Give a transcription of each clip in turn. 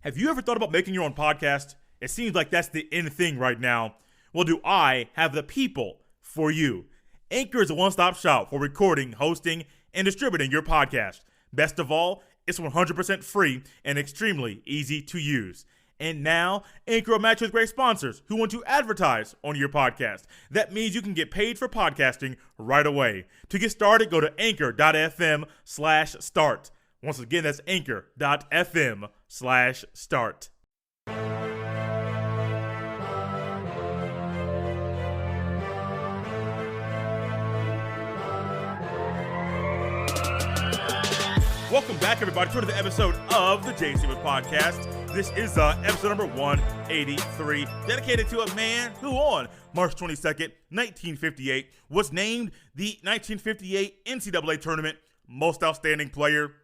Have you ever thought about making your own podcast? It seems like that's the in thing right now. Well, do I have the people for you? Anchor is a one-stop shop for recording, hosting, and distributing your podcast. Best of all, it's 100% free and extremely easy to use. And now, Anchor will match with great sponsors who want to advertise on your podcast. That means you can get paid for podcasting right away. To get started, go to anchor.fm/start. Once again, that's anchor.fm/start. Welcome back, everybody, to another episode of the J Stevens Podcast. This is episode number 183, dedicated to a man who on March 22nd, 1958, was named the 1958 NCAA Tournament Most Outstanding Player.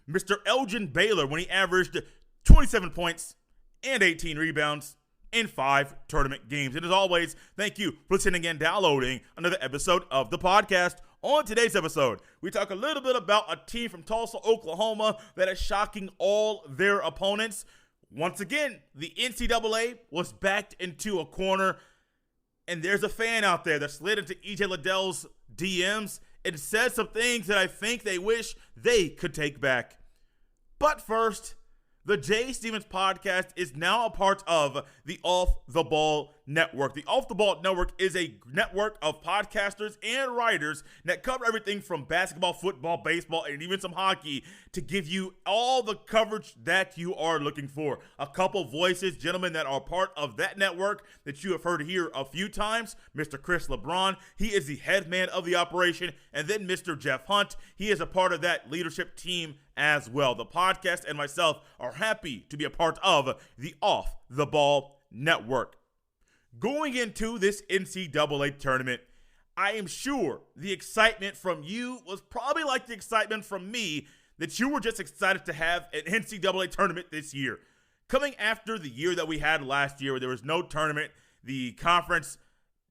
Mr. Elgin Baylor, when he averaged 27 points and 18 rebounds in 5 tournament games. And as always, thank you for listening and downloading another episode of the podcast. On today's episode, we talk a little bit about a team from Tulsa, Oklahoma that is shocking all their opponents. Once again, the NCAA was backed into a corner, and there's a fan out there that slid into EJ Liddell's DMs and said some things that I think they wish they could take back. But first, the J Stevens Podcast is now a part of the Off the Ball Network. The Off the Ball Network is a network of podcasters and writers that cover everything from basketball, football, baseball, and even some hockey to give you all the coverage that you are looking for. A couple voices, gentlemen that are part of that network that you have heard here a few times. Mr. Chris LeBron, he is the head man of the operation. And then Mr. Jeff Hunt, he is a part of that leadership team as well. The podcast and myself are happy to be a part of the Off the Ball Network. Going into this NCAA tournament, I am sure the excitement from you was probably like the excitement from me that you were just excited to have an NCAA tournament this year. Coming after the year that we had last year where there was no tournament, the conference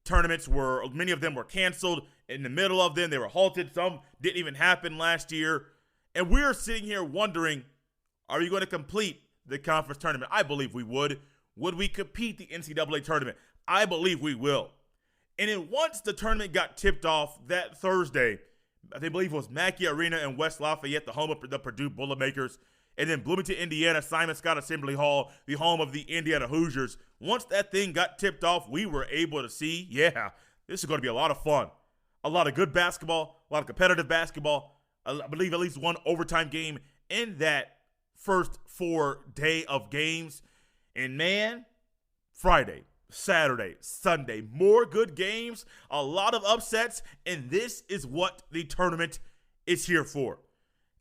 tournaments many of them were canceled. In the middle of them, they were halted. Some didn't even happen last year. And we're sitting here wondering, are we going to complete the conference tournament? I believe we would. Would we compete the NCAA tournament? I believe we will. And then once the tournament got tipped off that Thursday, I believe it was Mackey Arena in West Lafayette, the home of the Purdue Boilermakers, and then Bloomington, Indiana, Simon Scott Assembly Hall, the home of the Indiana Hoosiers. Once that thing got tipped off, we were able to see, this is going to be a lot of fun. A lot of good basketball, a lot of competitive basketball. I believe at least one overtime game in that first 4 day of games. And man, Friday, Saturday, Sunday, more good games, a lot of upsets, and this is what the tournament is here for.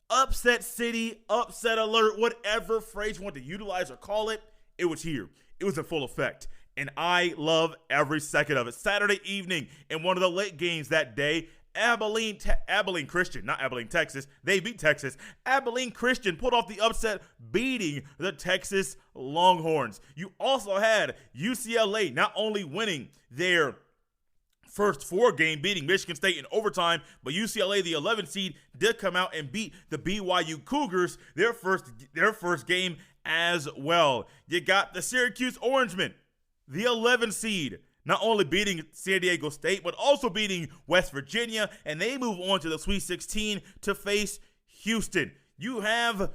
Upset city, upset alert, whatever phrase you want to utilize or call it, it was here. It was in full effect, and I love every second of it. Saturday evening, in one of the late games that day, Abilene Christian, not Abilene, Texas. They beat Texas. Abilene Christian pulled off the upset, beating the Texas Longhorns. You also had UCLA not only winning their first 4 game, beating Michigan State in overtime, but UCLA, the 11th seed, did come out and beat the BYU Cougars their first game as well. You got the Syracuse Orangemen, the 11th seed, not only beating San Diego State, but also beating West Virginia, and they move on to the Sweet 16 to face Houston. You have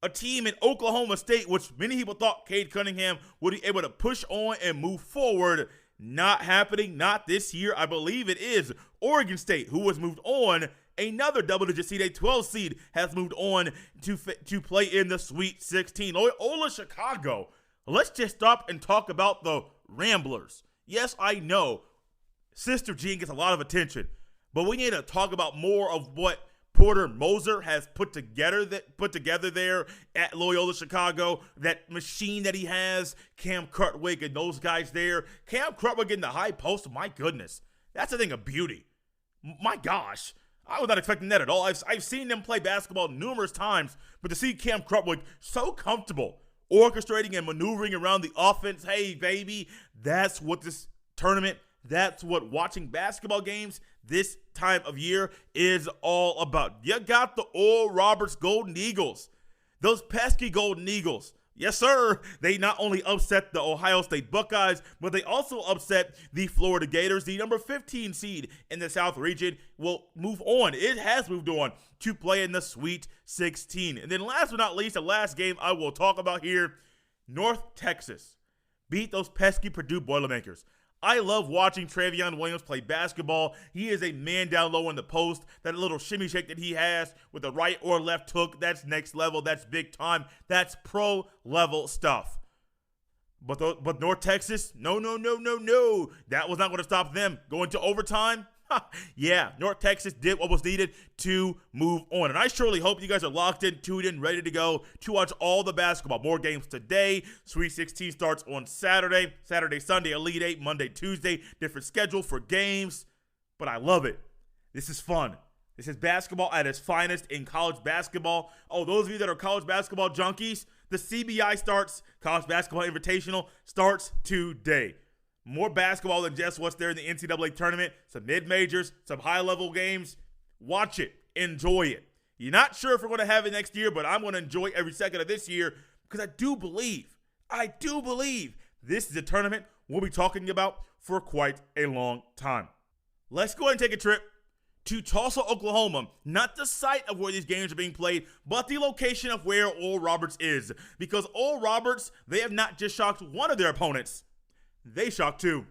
a team in Oklahoma State, which many people thought Cade Cunningham would be able to push on and move forward. Not happening, not this year. I believe it is Oregon State, who has moved on. Another double-digit seed, a 12 seed, has moved on to play in the Sweet 16. Loyola Chicago. Let's just stop and talk about the Ramblers. Yes, I know Sister Jean gets a lot of attention, but we need to talk about more of what Porter Moser has put together there at Loyola Chicago. That machine that he has, Cam Krutwig and those guys there. Cam Krutwig in the high post, my goodness, that's a thing of beauty. My gosh, I was not expecting that at all. I've seen them play basketball numerous times, but to see Cam Krutwig so comfortable orchestrating and maneuvering around the offense, hey, baby, that's what this tournament, that's what watching basketball games this time of year is all about. You got the Oral Roberts Golden Eagles, those pesky Golden Eagles, Yes, sir. They not only upset the Ohio State Buckeyes, but they also upset the Florida Gators. The number 15 seed in the South region will move on. It has moved on to play in the Sweet 16. And then last but not least, the last game I will talk about here, North Texas beat those pesky Purdue Boilermakers. I love watching Travion Williams play basketball. He is a man down low in the post. That little shimmy shake that he has with the right or left hook, that's next level. That's big time. That's pro level stuff. But North Texas, no. That was not going to stop them going to overtime. Yeah, North Texas did what was needed to move on. And I surely hope you guys are locked in, tuned in, ready to go to watch all the basketball. More games today. Sweet 16 starts on Saturday, Sunday, Elite 8, Monday, Tuesday. Different schedule for games. But I love it. This is fun. This is basketball at its finest in college basketball. Oh, those of you that are college basketball junkies, the CBI starts, College Basketball Invitational, starts today. More basketball than just what's there in the NCAA tournament, some mid-majors, some high-level games. Watch it. Enjoy it. You're not sure if we're going to have it next year, but I'm going to enjoy every second of this year because I do believe this is a tournament we'll be talking about for quite a long time. Let's go ahead and take a trip to Tulsa, Oklahoma. Not the site of where these games are being played, but the location of where Oral Roberts is. Because Oral Roberts, they have not just shocked one of their opponents, they shocked two.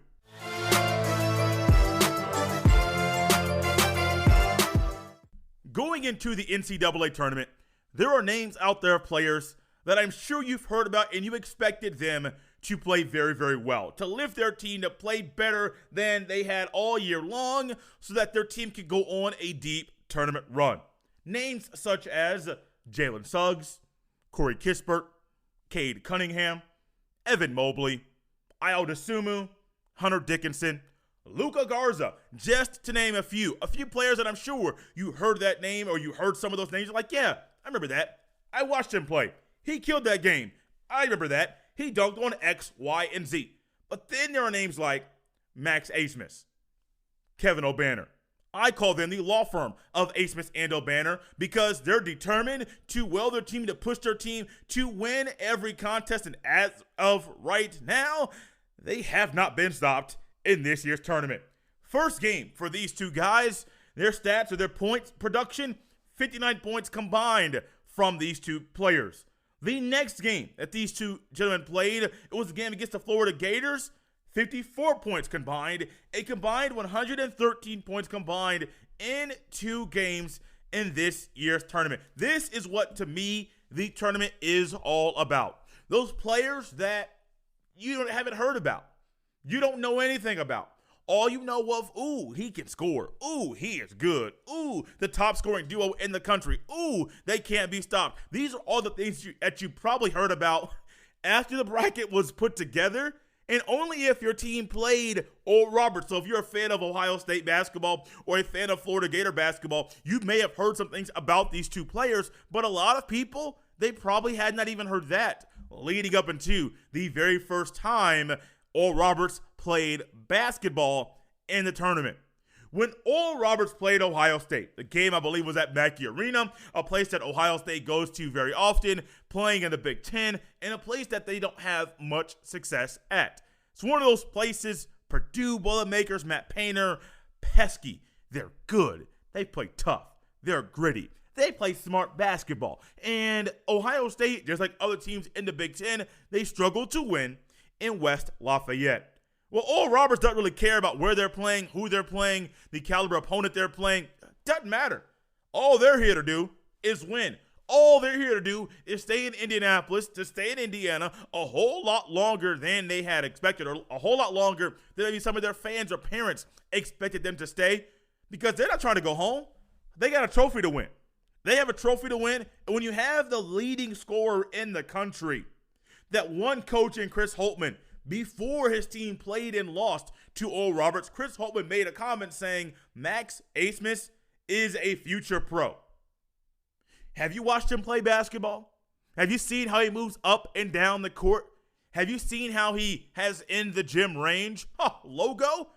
Going into the NCAA tournament, there are names out there of players that I'm sure you've heard about and you expected them to play very, very well, to lift their team to play better than they had all year long so that their team could go on a deep tournament run. Names such as Jalen Suggs, Corey Kispert, Cade Cunningham, Evan Mobley, Ayo Dosunmu, Hunter Dickinson, Luka Garza, just to name a few players that I'm sure you heard that name or you heard some of those names. You're like, yeah, I remember that. I watched him play. He killed that game. I remember that. He dunked on X, Y, and Z. But then there are names like Max Abmas, Kevin Obanor. I call them the Lawfirm of Abmas and Obanor because they're determined to will their team, to push their team to win every contest. And as of right now, they have not been stopped in this year's tournament. First game for these two guys, their stats or their points production, 59 points combined from these two players. The next game that these two gentlemen played, it was a game against the Florida Gators, 54 points combined, a combined 113 points combined in 2 games in this year's tournament. This is what, to me, the tournament is all about. Those players that you haven't heard about, you don't know anything about. All you know of, ooh, he can score. Ooh, he is good. Ooh, the top scoring duo in the country. Ooh, they can't be stopped. These are all the things that you probably heard about after the bracket was put together, and only if your team played Oral Roberts. So if you're a fan of Ohio State basketball or a fan of Florida Gator basketball, you may have heard some things about these two players, but a lot of people, they probably had not even heard that leading up into the very first time Oral Roberts played basketball in the tournament. When Oral Roberts played Ohio State, the game I believe was at Mackey Arena, a place that Ohio State goes to very often, playing in the Big Ten, and a place that they don't have much success at. It's one of those places, Purdue Boilermakers, Matt Painter, pesky. They're good. They play tough. They're gritty. They play smart basketball. And Ohio State, just like other teams in the Big Ten, they struggle to win in West Lafayette. Well, Oral Roberts doesn't really care about where they're playing, who they're playing, the caliber opponent they're playing. Doesn't matter. All they're here to do is win. All they're here to do is stay in Indianapolis, to stay in Indiana a whole lot longer than they had expected, or a whole lot longer than maybe some of their fans or parents expected them to stay, because they're not trying to go home. They got a trophy to win. They have a trophy to win, and when you have the leading scorer in the country, that one coach in Chris Holtmann, before his team played and lost to Oral Roberts, Chris Holtmann made a comment saying Max Abmas is a future pro. Have you watched him play basketball? Have you seen how he moves up and down the court? Have you seen how he has in the gym range? Logo?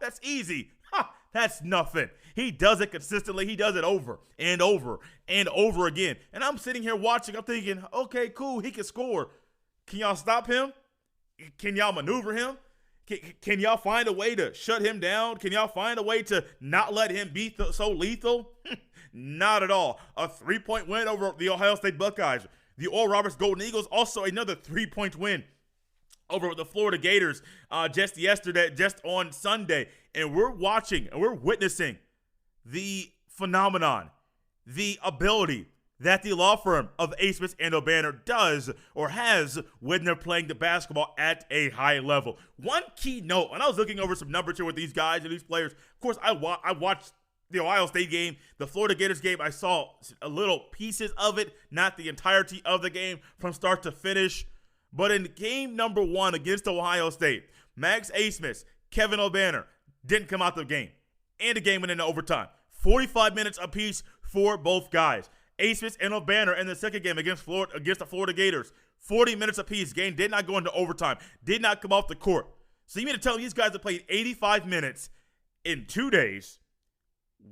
That's easy. That's nothing. He does it consistently. He does it over and over and over again. And I'm sitting here watching. I'm thinking, okay, cool. He can score. Can y'all stop him? Can y'all maneuver him? Can y'all find a way to shut him down? Can y'all find a way to not let him be so lethal? Not at all. A 3-point win over the Ohio State Buckeyes. The Oral Roberts Golden Eagles, also another 3-point win over the Florida Gators just on Sunday. And we're watching and we're witnessing the phenomenon, the ability that the law firm of Abmas and Obanor does or has when they're playing the basketball at a high level. One key note, and I was looking over some numbers here with these guys and these players. Of course, I watched the Ohio State game, the Florida Gators game. I saw a little pieces of it, not the entirety of the game from start to finish. But in game number 1 against Ohio State, Max Abmas, Kevin Obanor didn't come out the game. And the game went into overtime. 45 minutes apiece for both guys. Abmas and Obanor in the second game against the Florida Gators. 40 minutes apiece. Game did not go into overtime. Did not come off the court. So you mean to tell me these guys have played 85 minutes in 2 days,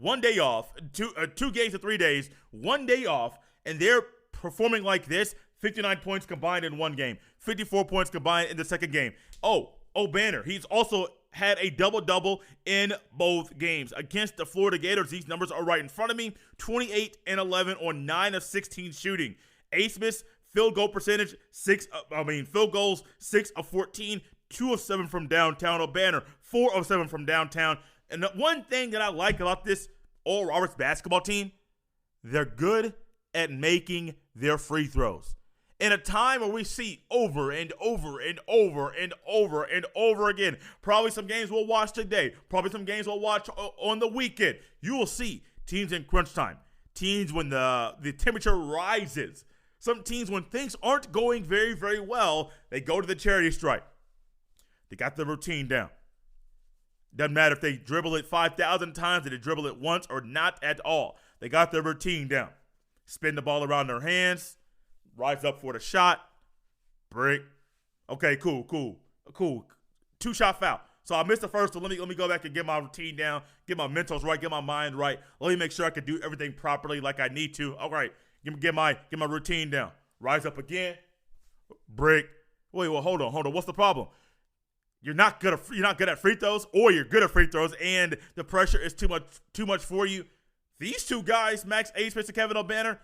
1 day off, 2 games in 3 days, 1 day off, and they're performing like this? 59 points combined in one game, 54 points combined in the second game. Oh, Obanor, he's also had a double-double in both games. Against the Florida Gators, these numbers are right in front of me. 28 and 11 on 9 of 16 shooting. Abmas, field goal percentage, field goals, 6 of 14, 2 of 7 from downtown. Obanor, 4 of 7 from downtown. And the one thing that I like about this Oral Roberts basketball team, they're good at making their free throws. In a time where we see over and over and over and over and over again, probably some games we'll watch today, probably some games we'll watch on the weekend, you will see teams in crunch time, teams when the temperature rises, some teams when things aren't going very, very well, they go to the charity stripe. They got the routine down. Doesn't matter if they dribble it 5,000 times, did they dribble it once or not at all. They got their routine down. Spin the ball around their hands. Rise up for the shot. Break. Okay, cool. 2-shot foul. So I missed the first, so let me go back and get my routine down, get my mentals right, get my mind right. Let me make sure I can do everything properly like I need to. All right, get my routine down. Rise up again. Break. Wait, well, hold on. What's the problem? You're not good at free throws, or you're good at free throws, and the pressure is too much for you. These two guys, Max Abmas and Kevin Obanor,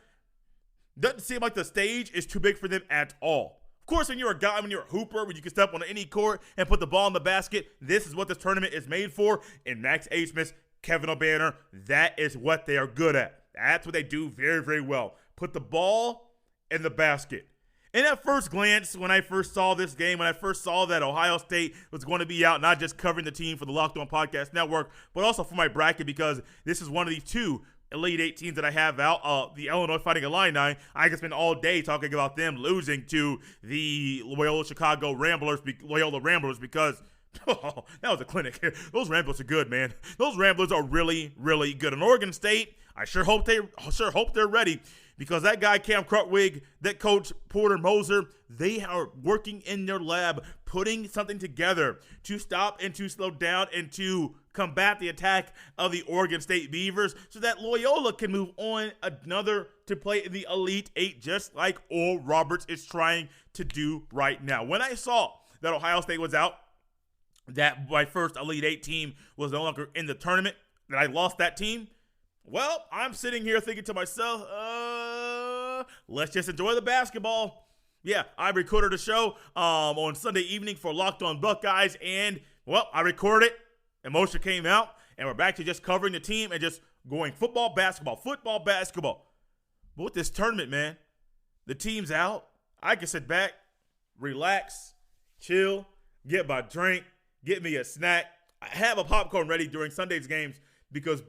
doesn't seem like the stage is too big for them at all. Of course, when you're a guy, when you're a hooper, when you can step on any court and put the ball in the basket, this is what this tournament is made for. And Max Abmas, Kevin Obanor, that is what they are good at. That's what they do very, very well. Put the ball in the basket. And at first glance, when I first saw this game, when I first saw that Ohio State was going to be out, not just covering the team for the Locked On Podcast Network, but also for my bracket, because this is one of these two Elite 8 teams that I have out, the Illinois Fighting Illini. I can spend all day talking about them losing to the Loyola Ramblers because that was a clinic. Those Ramblers are good, man. Those Ramblers are really, really good. And Oregon State, I sure hope they're ready, because that guy Cam Krutwig, that coach Porter Moser, they are working in their lab, putting something together to stop and to slow down and to combat the attack of the Oregon State Beavers, so that Loyola can move on to play in the Elite 8, just like Oral Roberts is trying to do right now. When I saw that Ohio State was out, that my first Elite 8 team was no longer in the tournament, that I lost that team, well, I'm sitting here thinking to myself, let's just enjoy the basketball. Yeah, I recorded a show on Sunday evening for Locked On Buckeyes, and, well, I recorded it. Emotion came out, and we're back to just covering the team and just going football, basketball. But with this tournament, man, the team's out. I can sit back, relax, chill, get my drink, get me a snack. I have a popcorn ready during Sunday's games because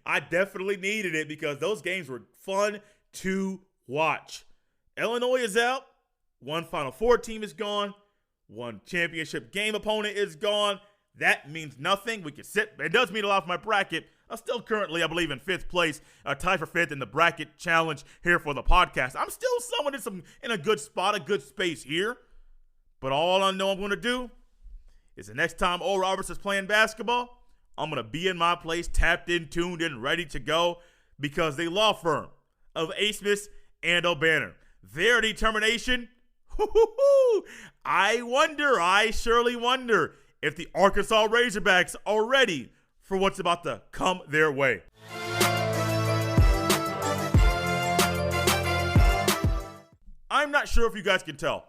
I definitely needed it, because those games were fun to watch. Illinois is out. One Final Four team is gone. One championship game opponent is gone. That means nothing. We can sit. It does mean a lot for my bracket. I'm still currently, I believe, in 5th place, tied for 5th in the bracket challenge here for the podcast. I'm still somewhat in a good spot, a good space here. But all I know I'm going to do is the next time Oral Roberts is playing basketball, I'm going to be in my place, tapped in, tuned in, ready to go, because the law firm of Abmas and Obanor, their determination, I surely wonder if the Arkansas Razorbacks are ready for what's about to come their way. I'm not sure if you guys can tell,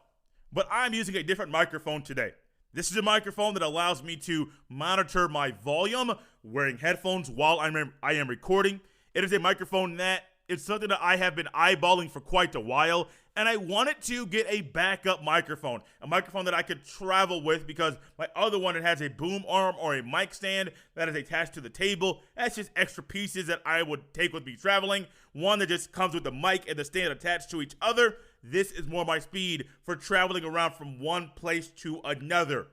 but I'm using a different microphone today. This is a microphone that allows me to monitor my volume wearing headphones while I am recording. It is a microphone that it's something that I have been eyeballing for quite a while, and I wanted to get a backup microphone, a microphone that I could travel with, because my other one, it has a boom arm or a mic stand that is attached to the table. That's just extra pieces that I would take with me traveling. One that just comes with the mic and the stand attached to each other. This is more my speed for traveling around from one place to another.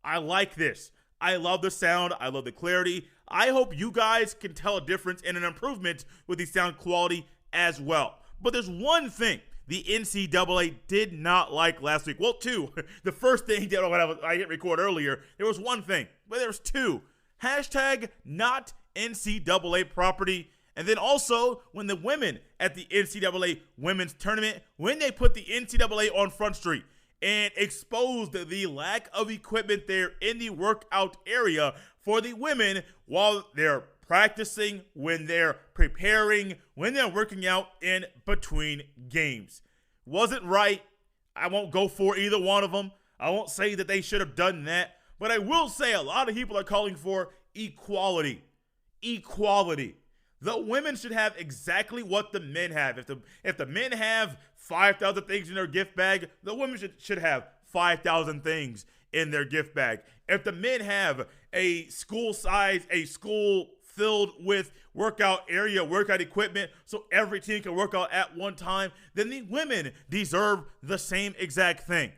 I like this. I love the sound. I love the clarity. I hope you guys can tell a difference and an improvement with the sound quality as well. But there's one thing the NCAA did not like last week. Well, two. The first thing that I hit record earlier, there was one thing, but there's two. Hashtag not NCAA property. And then also, when the women at the NCAA women's tournament, when they put the NCAA on Front Street and exposed the lack of equipment there in the workout area for the women while they're practicing, when they're preparing, when they're working out in between games. Wasn't right. I won't go for either one of them. I won't say that they should have done that. But I will say a lot of people are calling for equality. Equality. The women should have exactly what the men have. If the men have 5,000 things in their gift bag, the women should have 5,000 things in their gift bag. If the men have a school filled with workout area, workout equipment, so every team can work out at one time, then the women deserve the same exact thing.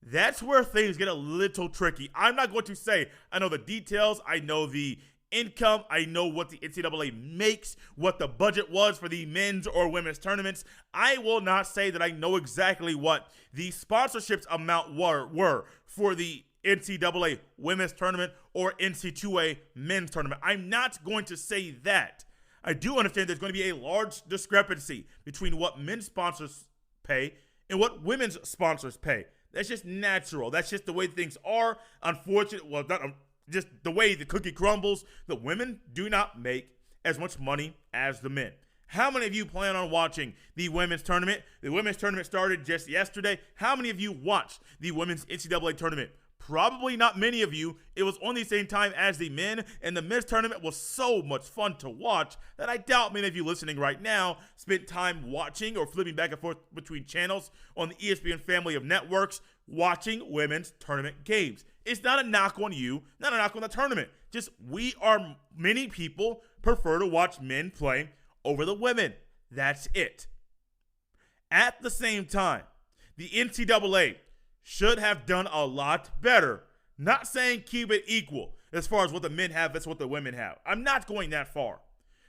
That's where things get a little tricky. I'm not going to say I know the details, I know the income, I know what the NCAA makes, what the budget was for the men's or women's tournaments. I will not say that I know exactly what the sponsorships amount were for the NCAA women's tournament or NC2A men's tournament. I'm not going to say that. I do understand there's going to be a large discrepancy between what men's sponsors pay and what women's sponsors pay. That's just natural. That's just the way things are. Unfortunately, well, not just the way the cookie crumbles. The women do not make as much money as the men. How many of you plan on watching the women's tournament? The women's tournament started just yesterday. How many of you watched the women's NCAA tournament? Probably not many of you. It was on the same time as the men, and the men's tournament was so much fun to watch that I doubt many of you listening right now spent time watching or flipping back and forth between channels on the ESPN family of networks watching women's tournament games. It's not a knock on you, not a knock on the tournament. Just many people prefer to watch men play over the women. That's it. At the same time, the NCAA should have done a lot better. Not saying keep it equal as far as what the men have, that's what the women have. I'm not going that far.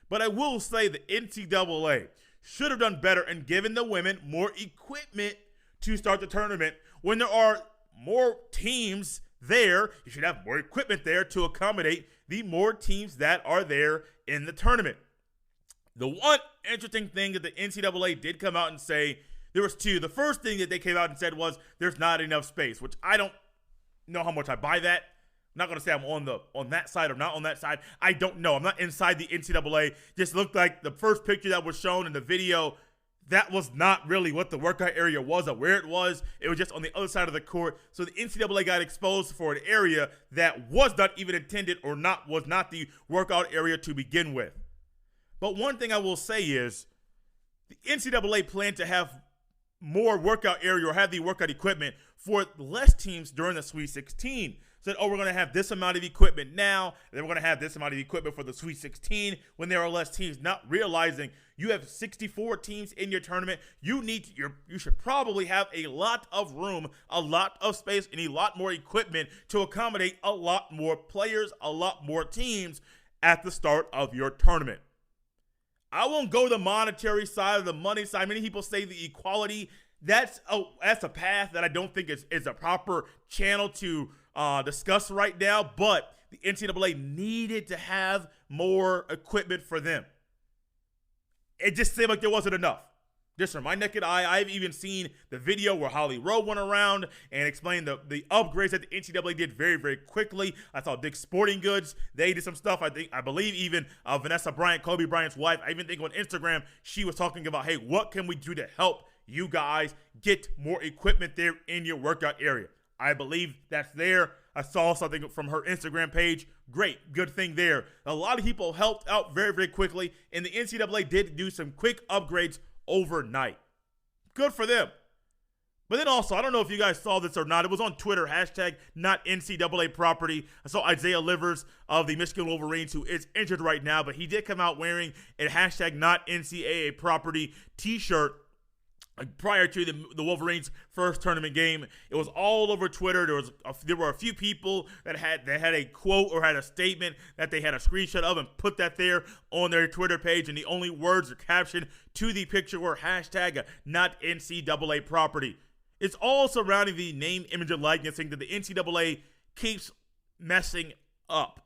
But I will say the NCAA should have done better and given the women more equipment to start the tournament. When there are more teams there, you should have more equipment there to accommodate the more teams that are there in the tournament. The one interesting thing that the NCAA did come out and say, there was two. The first thing that they came out and said was there's not enough space, which I don't know how much I buy that. I'm not going to say I'm on that side or not on that side. I don't know. I'm not inside the NCAA. Just looked like the first picture that was shown in the video, that was not really what the workout area was or where it was. It was just on the other side of the court. So the NCAA got exposed for an area that was not even intended or was not the workout area to begin with. But one thing I will say is the NCAA planned to have more workout area or have the workout equipment for less teams during the Sweet 16. Said, we're going to have this amount of equipment now, and then we're going to have this amount of equipment for the Sweet 16 when there are less teams, not realizing you have 64 teams in your tournament. You should probably have a lot of room, a lot of space, and a lot more equipment to accommodate a lot more players, a lot more teams at the start of your tournament. I won't go the monetary side or the money side. Many people say the equality. That's a path that I don't think is a proper channel to discuss right now. But the NCAA needed to have more equipment for them. It just seemed like there wasn't enough. Just from my naked eye, I've even seen the video where Holly Rowe went around and explained the upgrades that the NCAA did very, very quickly. I saw Dick's Sporting Goods. They did some stuff. I believe even Vanessa Bryant, Kobe Bryant's wife, I even think on Instagram, she was talking about, hey, what can we do to help you guys get more equipment there in your workout area? I believe that's there. I saw something from her Instagram page. Great, good thing there. A lot of people helped out very, very quickly, and the NCAA did do some quick upgrades overnight. Good for them. But then also, I don't know if you guys saw this or not. It was on Twitter, hashtag not NCAA property. I saw Isaiah Livers of the Michigan Wolverines, who is injured right now, but he did come out wearing a hashtag not NCAA property t-shirt prior to the Wolverines' first tournament game. It was all over Twitter. There were a few people that had a quote or had a statement that they had a screenshot of and put that there on their Twitter page, and the only words or caption to the picture were hashtag not NCAA property. It's all surrounding the name, image, and likeness thing that the NCAA keeps messing up.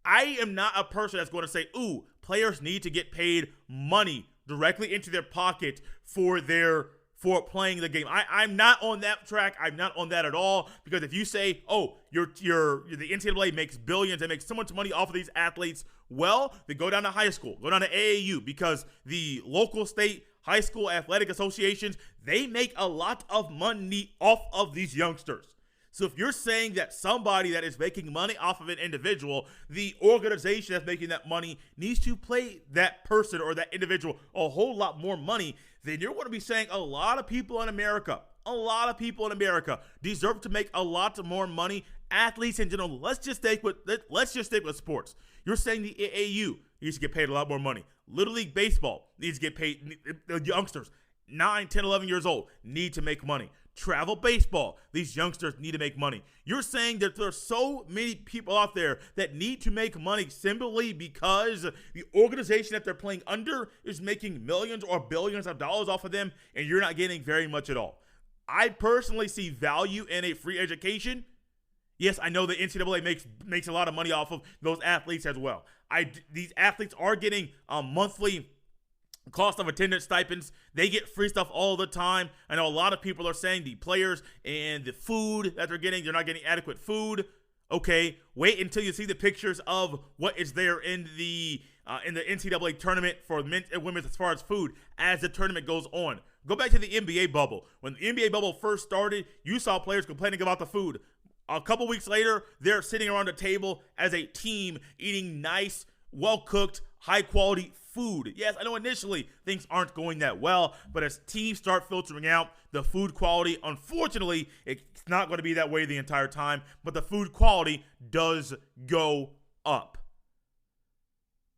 I am not a person that's going to say, ooh, players need to get paid money directly into their pocket for playing the game. I'm not on that track. I'm not on that at all, because if you say, oh, the NCAA makes billions and makes so much money off of these athletes, well, then go down to high school, go down to AAU, because the local state high school athletic associations, they make a lot of money off of these youngsters. So if you're saying that somebody that is making money off of an individual, the organization that's making that money needs to pay that person or that individual a whole lot more money, then you're going to be saying a lot of people in America deserve to make a lot more money. Athletes in general, let's just stick with sports. You're saying the AAU needs to get paid a lot more money. Little League Baseball needs to get paid. The youngsters, 9, 10, 11 years old, need to make money. Travel baseball, these youngsters need to make money. You're saying that there's so many people out there that need to make money simply because the organization that they're playing under is making millions or billions of dollars off of them, and you're not getting very much at all. I personally see value in a free education. Yes, I know the NCAA makes a lot of money off of those athletes as well. These athletes are getting monthly cost of attendance stipends. They get free stuff all the time. I know a lot of people are saying the players and the food that they're not getting adequate food. Okay, wait until you see the pictures of what is there in the NCAA tournament for men and women as far as food as the tournament goes on. Go back to the NBA bubble. When the NBA bubble first started, you saw players complaining about the food. A couple weeks later, they're sitting around a table as a team eating nice, well-cooked, high-quality food. Yes, I know initially things aren't going that well, but as teams start filtering out the food quality, unfortunately, it's not going to be that way the entire time, but the food quality does go up.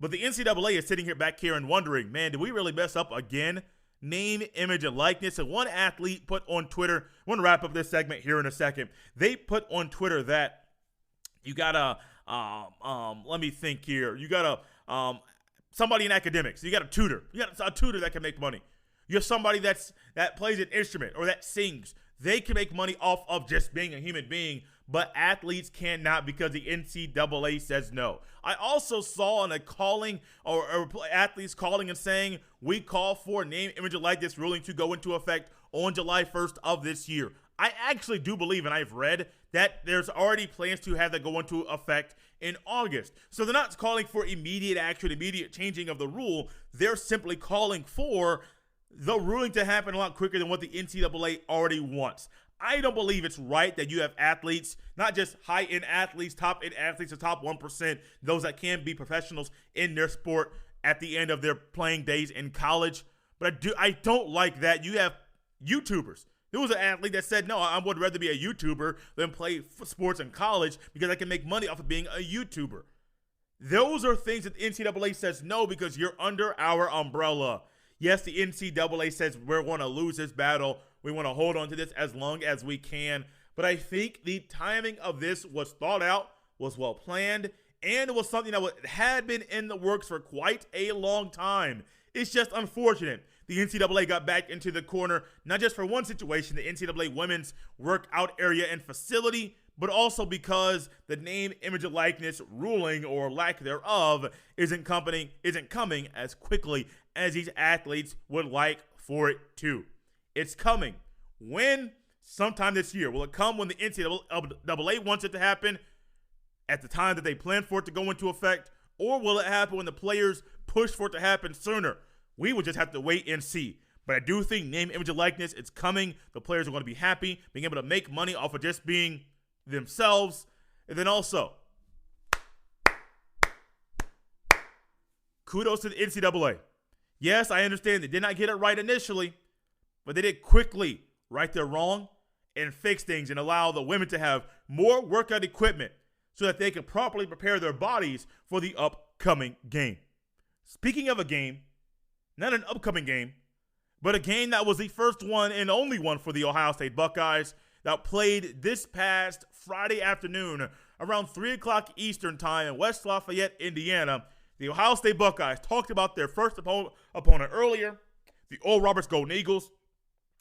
But the NCAA is sitting back here and wondering, man, did we really mess up again? Name, image, and likeness. And one athlete put on Twitter, I want to wrap up this segment here in a second. They put on Twitter that you gotta, let me think here. You gotta, somebody in academics. You got a tutor. You got a tutor that can make money. You're somebody that plays an instrument or that sings. They can make money off of just being a human being, but athletes cannot because the NCAA says no. I also saw a calling or athletes calling and saying, we call for name, image, and likeness ruling to go into effect on July 1st of this year. I actually do believe, and I've read, that there's already plans to have that go into effect in August. So they're not calling for immediate action, immediate changing of the rule. They're simply calling for the ruling to happen a lot quicker than what the NCAA already wants. I don't believe it's right that you have athletes, not just high-end athletes, top-end athletes, the top 1%, those that can be professionals in their sport at the end of their playing days in college. But I don't like that. You have YouTubers. There was an athlete that said, no, I would rather be a YouTuber than play sports in college because I can make money off of being a YouTuber. Those are things that the NCAA says no because you're under our umbrella. Yes, the NCAA says we're going to lose this battle. We want to hold on to this as long as we can. But I think the timing of this was thought out, was well planned, and it was something that had been in the works for quite a long time. It's just unfortunate the NCAA got back into the corner, not just for one situation, the NCAA women's workout area and facility, but also because the name, image, and likeness ruling or lack thereof isn't coming as quickly as these athletes would like for it too. It's coming. When? Sometime this year. Will it come when the NCAA wants it to happen at the time that they plan for it to go into effect? Or will it happen when the players push for it to happen sooner? We will just have to wait and see. But I do think name, image, and likeness, it's coming. The players are going to be happy, being able to make money off of just being themselves. And then also, kudos to the NCAA. Yes, I understand they did not get it right initially, but they did quickly right their wrong and fix things and allow the women to have more workout equipment so that they can properly prepare their bodies for the upcoming game. Speaking of a game, not an upcoming game, but a game that was the first one and only one for the Ohio State Buckeyes that played this past Friday afternoon around 3 o'clock Eastern time in West Lafayette, Indiana. The Ohio State Buckeyes talked about their first opponent earlier, the Oral Roberts Golden Eagles,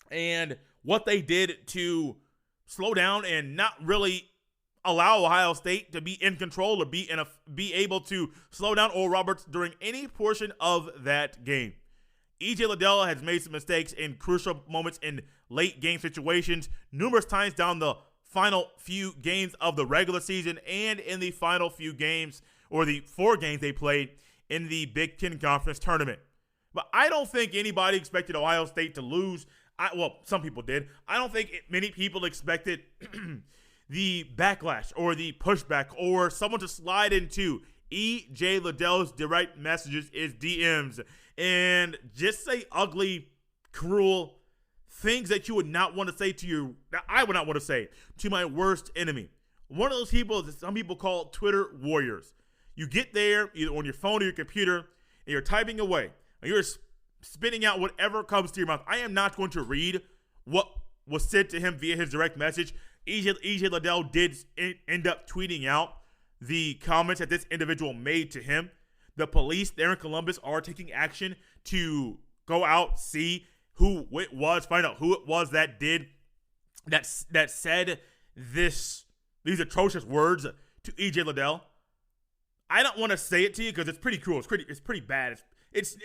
and what they did to slow down and not really allow Ohio State to be in control or be able to slow down Oral Roberts during any portion of that game. E.J. Liddell has made some mistakes in crucial moments in late game situations numerous times down the final few games of the regular season and in the final few games or the 4 games they played in the Big Ten Conference Tournament. But I don't think anybody expected Ohio State to lose. Well, some people did. I don't think many people expected the backlash or the pushback or someone to slide into E.J. Liddell's direct messages, his DMs, and just say ugly, cruel things that you would not want to say that I would not want to say to my worst enemy. One of those people that some people call Twitter warriors. You get there either on your phone or your computer and you're typing away and you're spitting out whatever comes to your mouth. I am not going to read what was said to him via his direct message. E.J. Liddell did end up tweeting out the comments that this individual made to him. The police there in Columbus are taking action to go out, see who it was, find out who it was that did that said these atrocious words to E.J. Liddell. I don't want to say it to you because it's pretty cruel. It's pretty bad. It's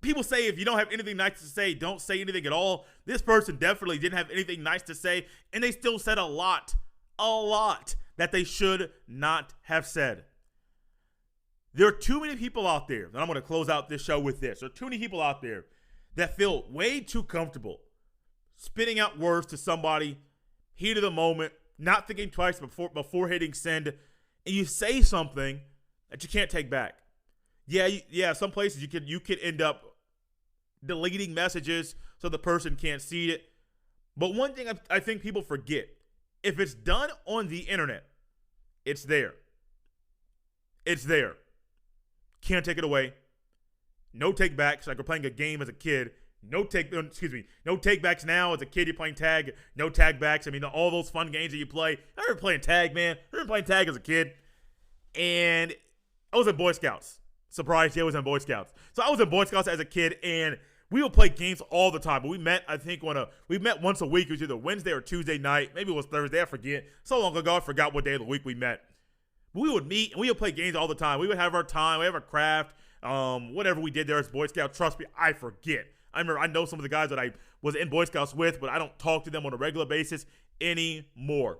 people say if you don't have anything nice to say, don't say anything at all. This person definitely didn't have anything nice to say, and they still said a lot that they should not have said. There are too many people out there, and I'm going to close out this show with this. There are too many people out there that feel way too comfortable spitting out words to somebody, heat of the moment, not thinking twice before hitting send, and you say something that you can't take back. Yeah, some places you could end up deleting messages so the person can't see it. But one thing I think people forget, if it's done on the internet, it's there. It's there. Can't take it away. No takebacks like we're playing a game as a kid. No takebacks now as a kid. You're playing tag. No tagbacks. I mean, all those fun games that you play. I remember playing tag, man. I remember playing tag as a kid. And I was in Boy Scouts. Surprise, I was in Boy Scouts. So I was in Boy Scouts as a kid, and we would play games all the time. But we met, I think, we met once a week. It was either Wednesday or Tuesday night. Maybe it was Thursday. I forget. So long ago, I forgot what day of the week we met. But we would meet, and we would play games all the time. We would have our time. We have our craft. Whatever we did there as Boy Scout, trust me, I forget. I know some of the guys that I was in Boy Scouts with, but I don't talk to them on a regular basis anymore.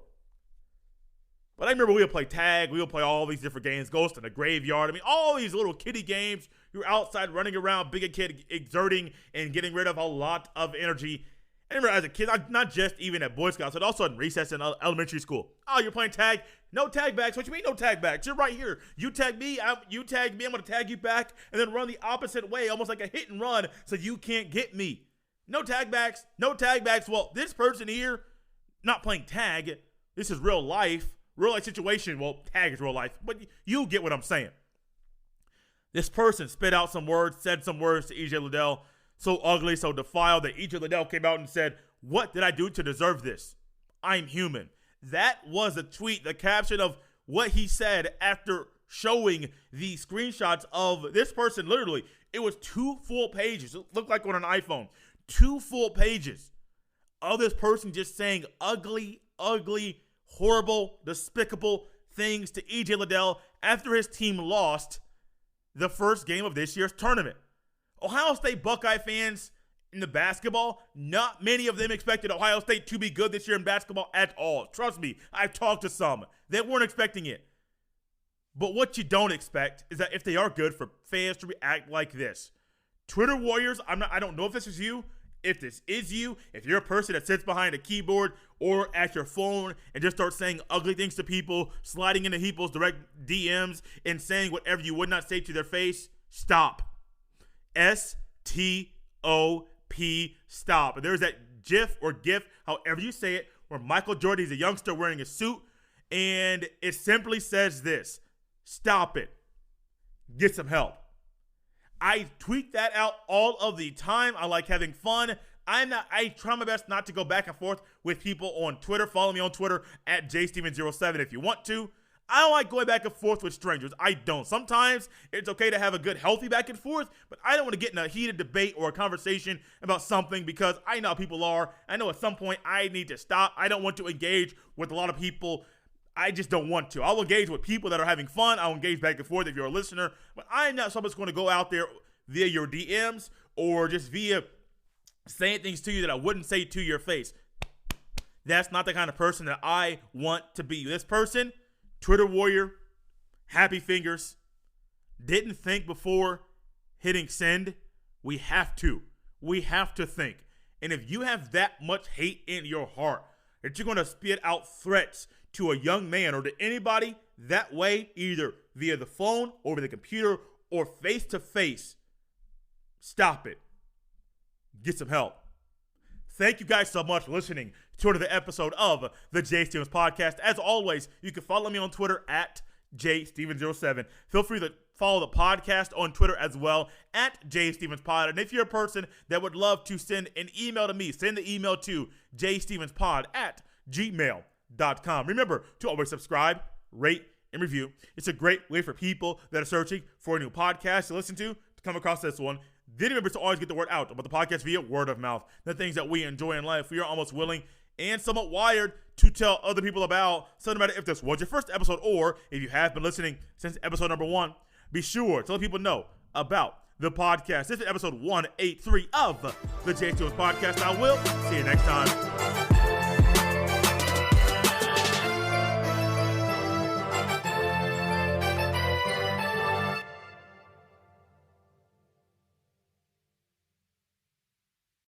But I remember we would play tag. We would play all these different games, Ghost in the Graveyard. I mean, all these little kiddie games. You're outside running around, big a kid, exerting and getting rid of a lot of energy. I remember as a kid, not just even at Boy Scouts, but also in recess in elementary school. Oh, you're playing tag? No tag backs. What you mean no tag backs? You're right here. You tag me, I'm going to tag you back and then run the opposite way, almost like a hit and run so you can't get me. No tag backs. No tag backs. Well, this person here, not playing tag. This is real life situation. Well, tag is real life, but you get what I'm saying. This person spit out some words, said some words to E.J. Liddell, so ugly, so defiled that E.J. Liddell came out and said, "What did I do to deserve this? I'm human." That was a tweet, the caption of what he said after showing the screenshots of this person. Literally, it was 2 full pages. It looked like on an iPhone. 2 full pages of this person just saying ugly, horrible, despicable things to E.J. Liddell after his team lost the first game of this year's tournament. Ohio State Buckeye fans in the basketball, not many of them expected Ohio State to be good this year in basketball at all. Trust me, I've talked to some. They weren't expecting it. But what you don't expect is that if they are good, for fans to react like this. Twitter warriors, I don't know if this is you. If this is you, if you're a person that sits behind a keyboard or at your phone and just starts saying ugly things to people, sliding into people's direct DMs and saying whatever you would not say to their face, stop. S-T-O-P, stop. And there's that GIF or GIF, however you say it, where Michael Jordan is a youngster wearing a suit, and it simply says this: stop it. Get some help. I tweet that out all of the time. I like having fun. I try my best not to go back and forth with people on Twitter. Follow me on Twitter at jsteven07 if you want to. I don't like going back and forth with strangers. I don't. Sometimes it's okay to have a good, healthy back and forth, but I don't want to get in a heated debate or a conversation about something because I know how people are. I know at some point I need to stop. I don't want to engage with a lot of people. I just don't want to. I'll engage with people that are having fun. I'll engage back and forth if you're a listener. But I'm not someone that's going to go out there via your DMs or just via saying things to you that I wouldn't say to your face. That's not the kind of person that I want to be. This person, Twitter warrior, happy fingers, didn't think before hitting send. We have to. We have to think. And if you have that much hate in your heart that you're going to spit out threats to a young man or to anybody that way, either via the phone, over the computer, or face-to-face, stop it. Get some help. Thank you guys so much for listening to another episode of the Jay Stevens Podcast. As always, you can follow me on Twitter at jsteven07. Feel free to follow the podcast on Twitter as well at jstevenspod. And if you're a person that would love to send an email to me, send the email to jstevenspod@gmail.com. Remember to always subscribe, rate, and review. It's a great way for people that are searching for a new podcast to listen to come across this one. Then remember to always get the word out about the podcast via word of mouth. The things that we enjoy in life, we are almost willing and somewhat wired to tell other people about. So no matter if this was your first episode or if you have been listening since episode number 1, be sure to let people know about the podcast. This is episode 183 of the Jay Stevens Podcast. I will see you next time.